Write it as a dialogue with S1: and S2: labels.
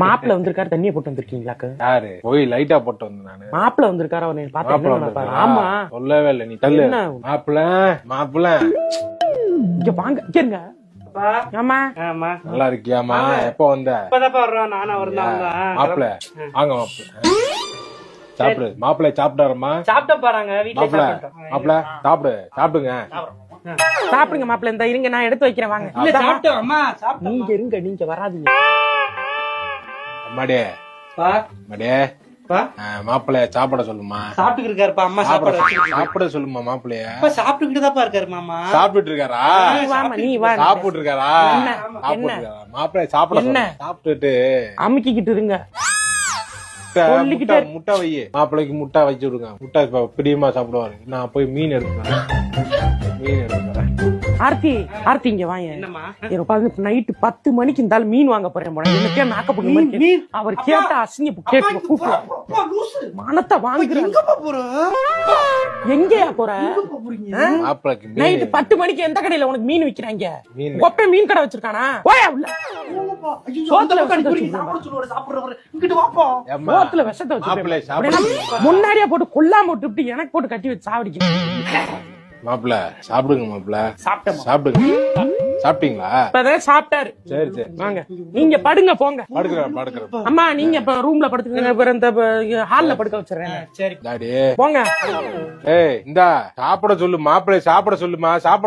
S1: மாப்பிள்ள வந்திருக்காரு, தண்ணிய போட்டு வந்திருக்கீங்களாக்கு?
S2: யாரு போய் லைட்டா போட்டு வந்தேன் நானு.
S1: மாப்பிள்ள வந்திருக்காரு, அவனை பாத்து. ஆமா
S2: சொல்லவே இல்ல, நீ தள்ளு. மாப்பிள்ள
S1: இங்க வாங்க, இருங்க. ஆமா
S2: நல்லா இருக்கியாமா? எப்ப வந்த? மாப்பிள்ள வாங்க மாப்பிள்ள சாப்பிடு. மாப்பிள்ள சாப்பிட்டாரம்மா?
S1: சாப்பிட்ட பாருங்க.
S2: மாப்பிள்ள சாப்பிடுங்க.
S1: சாப்பிடுங்க மாப்பிள்ள. இந்த இருங்க, நான் எடுத்து வைக்கிறேன். வாங்க. நீங்க இருங்க, நீங்க வராதீங்க.
S2: மாப்பிள்ளைய சாப்பிட சொல்லுமா?
S3: சாப்பிட்டு இருக்காருப்பா. அம்மா
S2: சாப்பிட சொல்லுமா? மாப்பிள்ளைய
S3: சாப்பிட்டுக்கிட்டு தான் இருக்காரு மாமா.
S2: சாப்பிட்டு இருக்காரா? சாப்பிட்டு இருக்காரா? மாப்பிள்ளைய சாப்பிட சாப்பிட்டுட்டு
S1: அமுக்கிக்கிட்டு இருங்க.
S2: முட்டை வை. மாப்பிள்ளைக்கு முட்டை வச்சு விடுங்க. முட்டை பிரியமா சாப்பிடுவாரு. நான் போய் மீன் எடுக்கிறேன்.
S1: ஆர்த்தி இங்க வாங்க. நைட்டு 10 மணிக்கு இருந்தாலும் மீன் வாங்க போறேன். அவர் கேட்ட அசிங்க மனத்தை வாங்குறேன். எங்கயா போற? நைட்டு 10 மணிக்கு எந்த கடையில உனக்கு மீன் விக்கிறாங்க? கொப்பை மீன் கடை வச்சிருக்கானா? விஷத்தை வச்சு முன்னாடியே போட்டு கொல்லாம விட்டு எனக்கு போட்டு கட்டி வச்சு சாவடிக்க.
S2: மாப்பிள்ள சாப்பிடுங்க. மாப்பிள்ள சாப்பிடுங்க. சாப்பிட்டீங்களா?
S1: இப்பதான் சாப்பிட்டாரு.
S2: சரி சரி
S1: வாங்க, நீங்க படுங்க. போங்க.
S2: படுக்கிறேன்.
S1: அம்மா நீங்க இப்ப ரூம்ல படுத்துக்கங்க. இந்த ஹால்ல படுக்க வச்சிடுறேன்.
S3: சரி
S1: போங்க.
S2: இந்தா சாப்பிட சொல்லு. மாப்பிள்ளை சாப்பிட சொல்லுமா? சாப்பிட